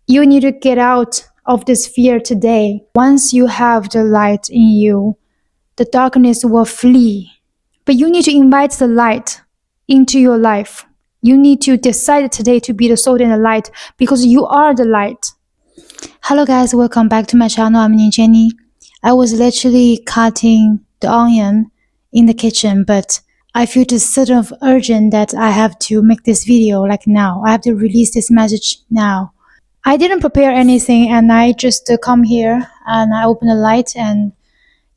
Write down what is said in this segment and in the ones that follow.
You need to get out of this fear today. Once you have the light in you, the darkness will flee. But you need to invite the light into your life. You need to decide today to be the salt and the light because you are the light. Hello guys, welcome back to my channel. I'm Jenny. I was literally cutting the onion in the kitchen, but I feel this sort of urgent that I have to make this video like now. I have to release this message now. I didn't prepare anything and I just come here and I open the light and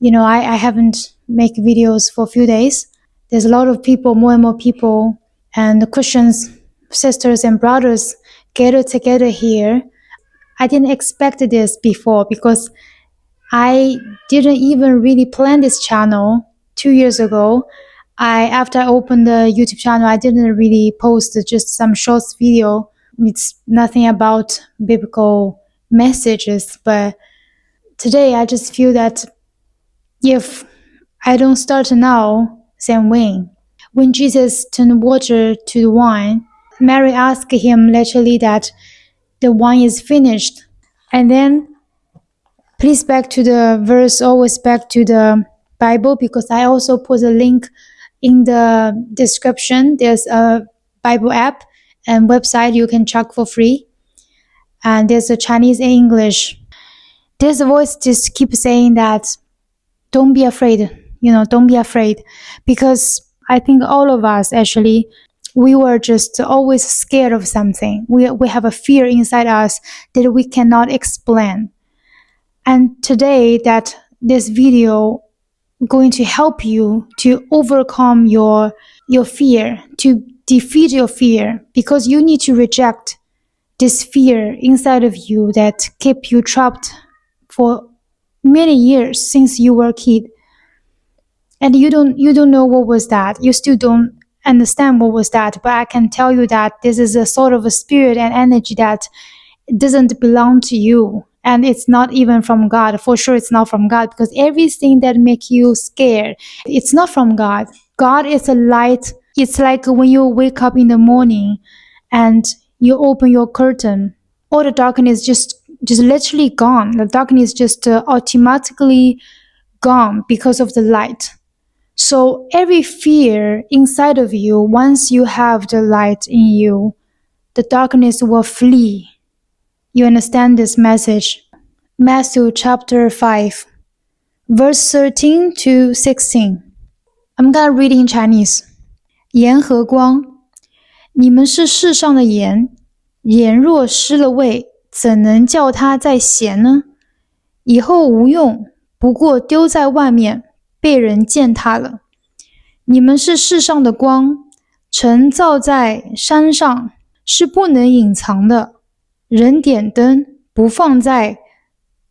I haven't made videos for a few days. There's a lot of people, more and more people, and the Christians, sisters and brothers gathered together here. I didn't expect this before because I didn't even really plan this channel 2 years ago. After I opened the YouTube channel, I didn't really post just some short video. It's nothing about biblical messages, but today I just feel that if I don't start now, then when? When Jesus turned water to wine, Mary asked him literally that the wine is finished. And then please back to the verse, always back to the Bible, because I also put a link in the description. There's a Bible app and website you can check for free. And there's a Chinese and English. There's a voice just keep saying that don't be afraid, don't be afraid. Because I think all of us actually, we were just always scared of something. We have a fear inside us that we cannot explain. And today that this video going to help you to overcome your fear, to defeat your fear, because you need to reject this fear inside of you that kept you trapped for many years since you were a kid. And you don't know what was that. You still don't understand what was that. But I can tell you that this is a sort of a spirit and energy that doesn't belong to you. And it's not even from God. For sure it's not from God, because everything that makes you scared, it's not from God. God is a light. It's like when you wake up in the morning and you open your curtain, all the darkness just literally gone. The darkness just automatically gone because of the light. So every fear inside of you, once you have the light in you, the darkness will flee. You understand this message? Matthew chapter 5, verse 13 to 16. I'm gonna read in Chinese. 盐和光，你们是世上的盐，盐若失了味，怎能叫它再咸呢？以后无用，不过丢在外面，被人践踏了。你们是世上的光，城造在山上，是不能隐藏的。人点灯，不放在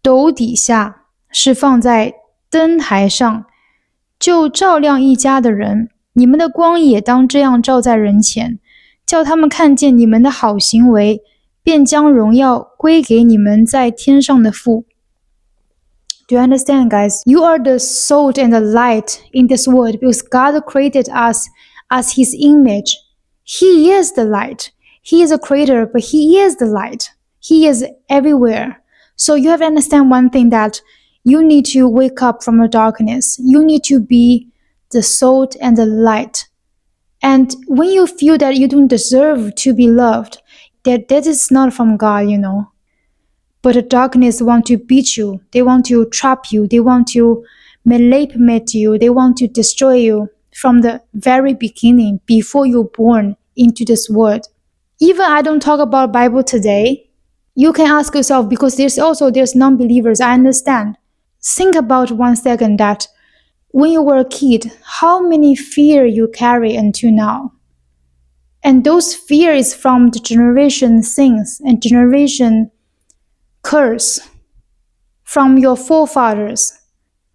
斗底下，是放在灯台上，就照亮一家的人。你们的光也当这样照在人前，叫他们看见你们的好行为，便将荣耀归给你们在天上的父。Do you understand, guys? You are the salt and the light in this world because God created us as His image. He is the light. He is a creator, but He is the light. He is everywhere. So you have to understand one thing, that you need to wake up from the darkness. You need to be the salt and the light. And when you feel that you don't deserve to be loved, that is not from God, But the darkness want to beat you. They want to trap you. They want to manipulate you. They want to destroy you from the very beginning, before you're born into this world. Even I don't talk about Bible today. You can ask yourself, because there's non-believers, I understand. Think about 1 second that when you were a kid, how many fear you carry until now. And those fears from the generation things and generation curse from your forefathers,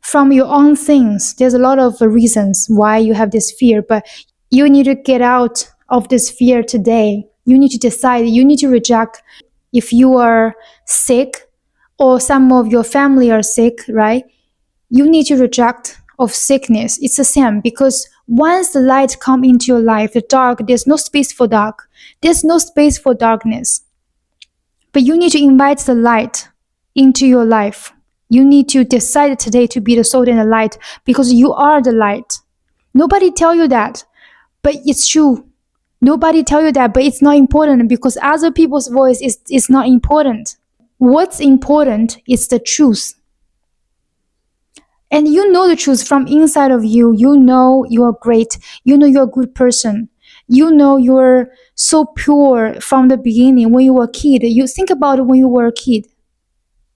from your own things. There's a lot of reasons why you have this fear, but you need to get out of this fear today. You need to decide, you need to reject. If you are sick or some of your family are sick, right? You need to reject of sickness. It's the same, because once the light comes into your life, the dark, there's no space for dark. There's no space for darkness. But you need to invite the light into your life. You need to decide today to be the salt and the light because you are the light. Nobody tell you that, but it's true. Nobody tell you that, but it's not important because other people's voice is not important. What's important is the truth. And you know the truth from inside of you. You know you are great. You know you're a good person. You know you're so pure from the beginning when you were a kid. You think about it when you were a kid.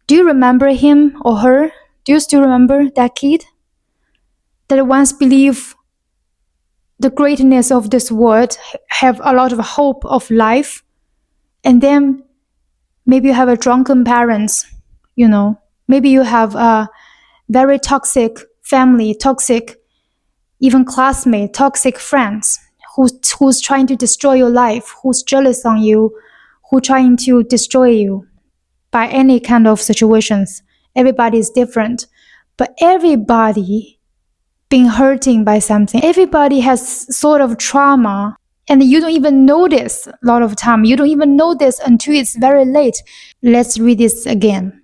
Do you remember him or her? Do you still remember that kid that once believed the greatness of this world, have a lot of hope of life, and then maybe you have a drunken parents, maybe you have a very toxic family, toxic even classmate, toxic friends who's trying to destroy your life, who's jealous on you, who's trying to destroy you by any kind of situations. Everybody is different, but everybody been hurting by something. Everybody has sort of trauma, and you don't even notice a lot of time. You don't even notice until it's very late. Let's read this again.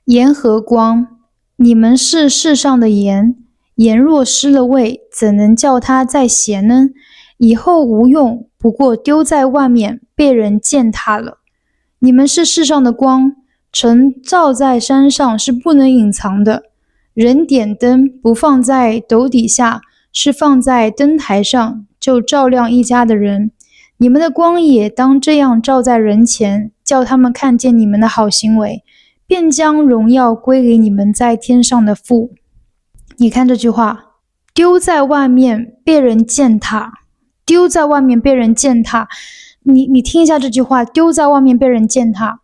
盐和光，你们是世上的盐，盐若失了味，怎能叫它再咸呢？以后无用，不过丢在外面，被人践踏了。你们是世上的光，城照在山上是不能隐藏的。人点灯不放在斗底下，是放在灯台上，就照亮一家的人。你们的光也当这样照在人前，叫他们看见你们的好行为，便将荣耀归给你们在天上的父。你看这句话，丢在外面被人践踏，丢在外面被人践踏。你听一下这句话，丢在外面被人践踏。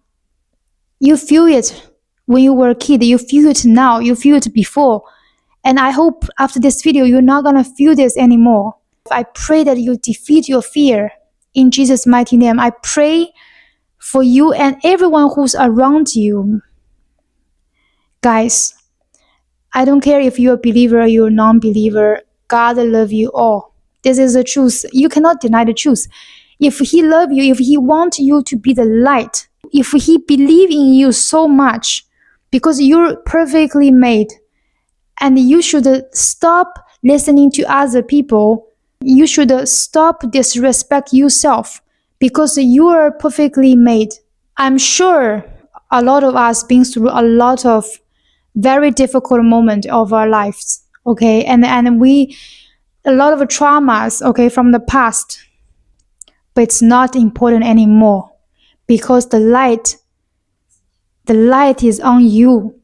You feel it when you were a kid, you feel it now, you feel it before. And I hope after this video, you're not going to feel this anymore. I pray that you defeat your fear in Jesus' mighty name. I pray for you and everyone who's around you. Guys, I don't care if you're a believer or you're a non-believer. God loves you all. This is the truth. You cannot deny the truth. If He loves you, if He wants you to be the light, if He believes in you so much, because you're perfectly made, and you should stop listening to other people. You should stop disrespect yourself because you are perfectly made. I'm sure a lot of us been through a lot of very difficult moments of our lives, okay? And we, a lot of traumas, okay, from the past. But it's not important anymore because the light is on you.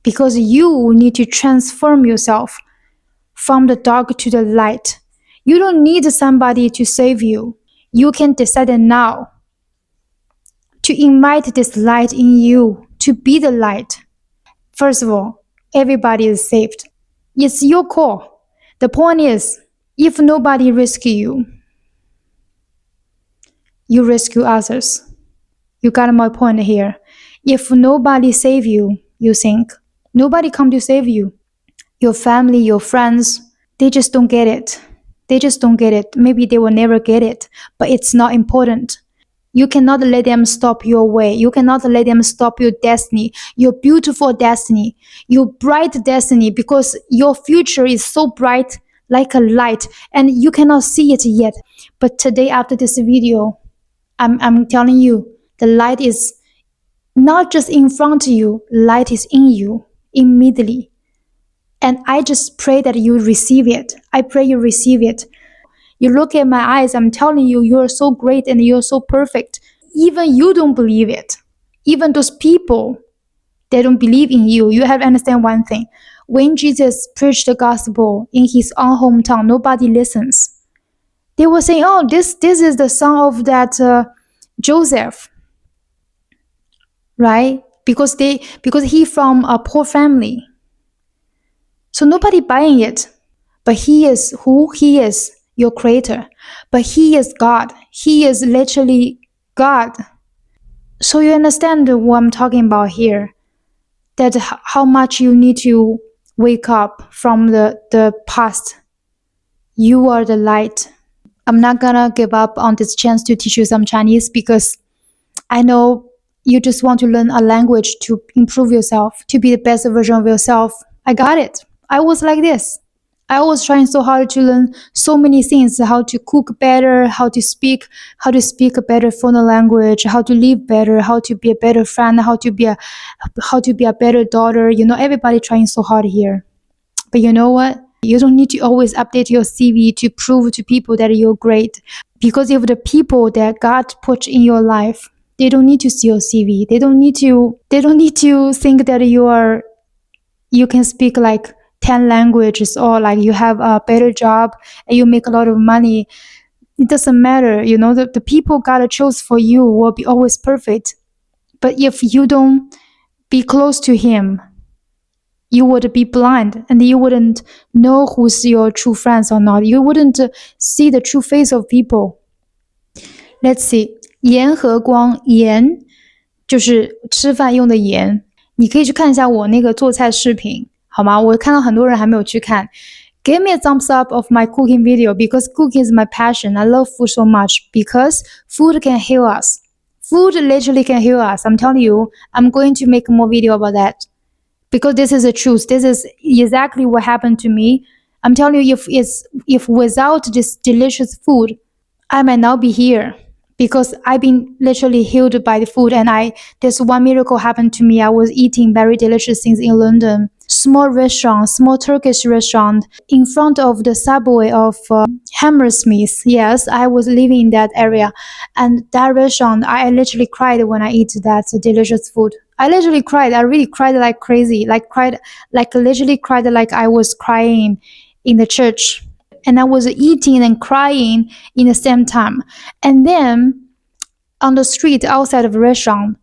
Because you need to transform yourself from the dark to the light. You don't need somebody to save you. You can decide now to invite this light in you, to be the light. First of all, everybody is saved. It's your call. The point is, if nobody rescue you, you rescue others. You got my point here. If nobody save you, you think, nobody come to save you. Your family, your friends, they just don't get it. They just don't get it. Maybe they will never get it, but it's not important. You cannot let them stop your way. You cannot let them stop your destiny, your beautiful destiny, your bright destiny, because your future is so bright like a light and you cannot see it yet. But today after this video, I'm telling you, the light is not just in front of you, light is in you immediately. And I just pray that you receive it. I pray you receive it. You look at my eyes, I'm telling you, you're so great and you're so perfect. Even you don't believe it. Even those people, they don't believe in you. You have to understand one thing. When Jesus preached the gospel in his own hometown, nobody listens. They were saying, oh, this is the son of that Joseph. Right? Because he from a poor family. So nobody buying it. But he is who he is, your creator. But he is God. He is literally God. So you understand what I'm talking about here. That how much you need to wake up from the past. You are the light. I'm not gonna give up on this chance to teach you some Chinese because I know you just want to learn a language to improve yourself, to be the best version of yourself. I got it. I was like this. I was trying so hard to learn so many things, how to cook better, how to speak a better foreign language, how to live better, how to be a better friend, how to be a better daughter. You know, everybody trying so hard here. But you know what? You don't need to always update your CV to prove to people that you're great. Because if the people that God put in your life, they don't need to see your CV. They don't need to think that you can speak like 10 languages or like you have a better job and you make a lot of money. It doesn't matter. You know, the people God chose for you will be always perfect. But if you don't be close to Him, you would be blind and you wouldn't know who's your true friends or not. You wouldn't see the true face of people. Let's see. 盐和光，盐就是吃饭用的盐。你可以去看一下我那个做菜视频，好吗？我看到很多人还没有去看。Give me a thumbs up of my cooking video because cooking is my passion. I love food so much because food can heal us. Food literally can heal us. I'm telling you, I'm going to make more video about that because this is the truth. This is exactly what happened to me. I'm telling you, if without this delicious food, I might not be here. Because I've been literally healed by the food, and this one miracle happened to me. I was eating very delicious things in London, small Turkish restaurant in front of the subway of Hammersmith. Yes, I was living in that area, and that restaurant, I literally cried when I eat that delicious food. I literally cried. I really cried like crazy, literally cried like I was crying in the church. And I was eating and crying in the same time. And then on the street outside of the restaurant,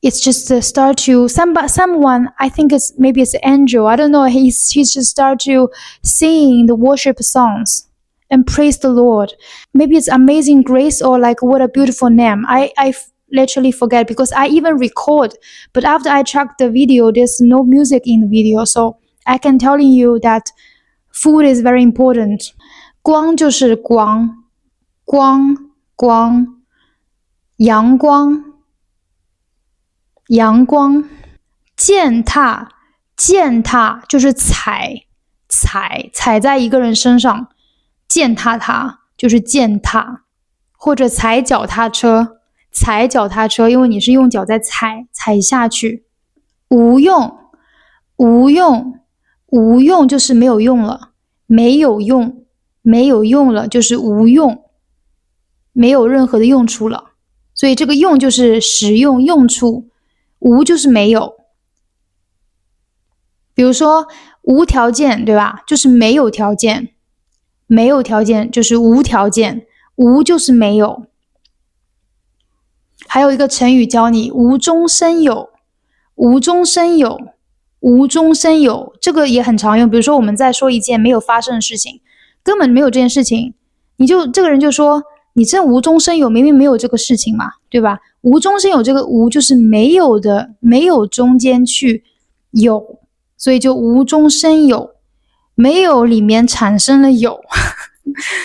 it's just start to someone, I think maybe it's an angel, I don't know, he's just start to sing the worship songs and praise the Lord. Maybe it's Amazing Grace or like What a Beautiful Name. I literally forget because I even record, but after I checked the video, there's no music in the video, so I can tell you that food is very important. 光就是光，光，阳光，阳光。践踏就是踩在一个人身上，践踏他就是践踏，或者踩脚踏车，因为你是用脚在踩下去。无用就是没有用了，没有用了就是无用，没有任何的用处了。所以这个用就是使用用处，无就是没有。比如说无条件，对吧？就是没有条件，没有条件就是无条件，无就是没有。还有一个成语教你无中生有，无中生有，无中生有，这个也很常用。比如说我们在说一件没有发生的事情，根本没有这件事情，这个人就说你这无中生有，明明没有这个事情嘛，对吧？无中生有，这个无就是没有的，没有中间去有，所以就无中生有，没有里面产生了有，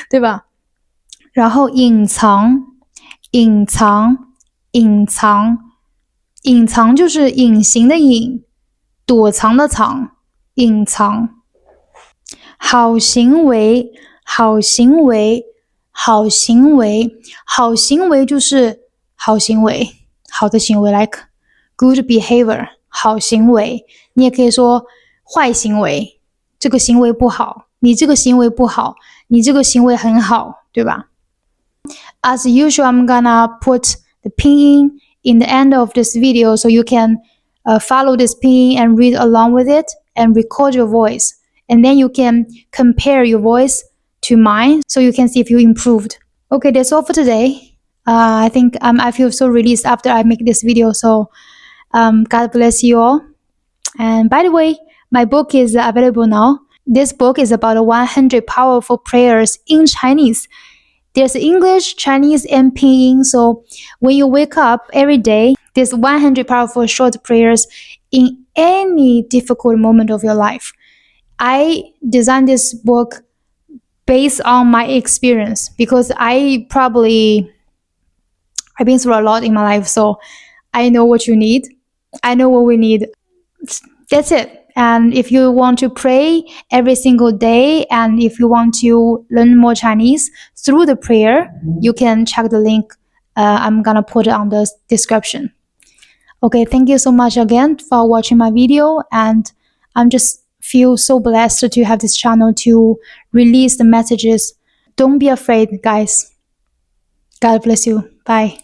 对吧？然后隐藏就是隐形的隐，躲藏的藏，隐藏。好行为就是好行为，好的行为 like good behavior， 好行为。你也可以说坏行为，这个行为不好，你这个行为不好，你这个行为很好，对吧？ As usual, I'm gonna put the pinyin in the end of this video so you can follow this pinyin and read along with it and record your voice. And then you can compare your voice to mine so you can see if you improved. Okay, that's all for today. I think I feel so released after I make this video. So God bless you all. And by the way, my book is available now. This book is about 100 powerful prayers in Chinese. There's English, Chinese, and Pinyin. So when you wake up every day, there's 100 powerful short prayers in any difficult moment of your life. I designed this book based on my experience because I probably I've been through a lot in my life, so I know what you need. I know what we need. That's it. And if you want to pray every single day, and if you want to learn more Chinese through the prayer, you can check the link. I'm gonna put it on the description. Okay, thank you so much again for watching my video, and I'm just feel so blessed to have this channel to release the messages. Don't be afraid, guys. God bless you. Bye.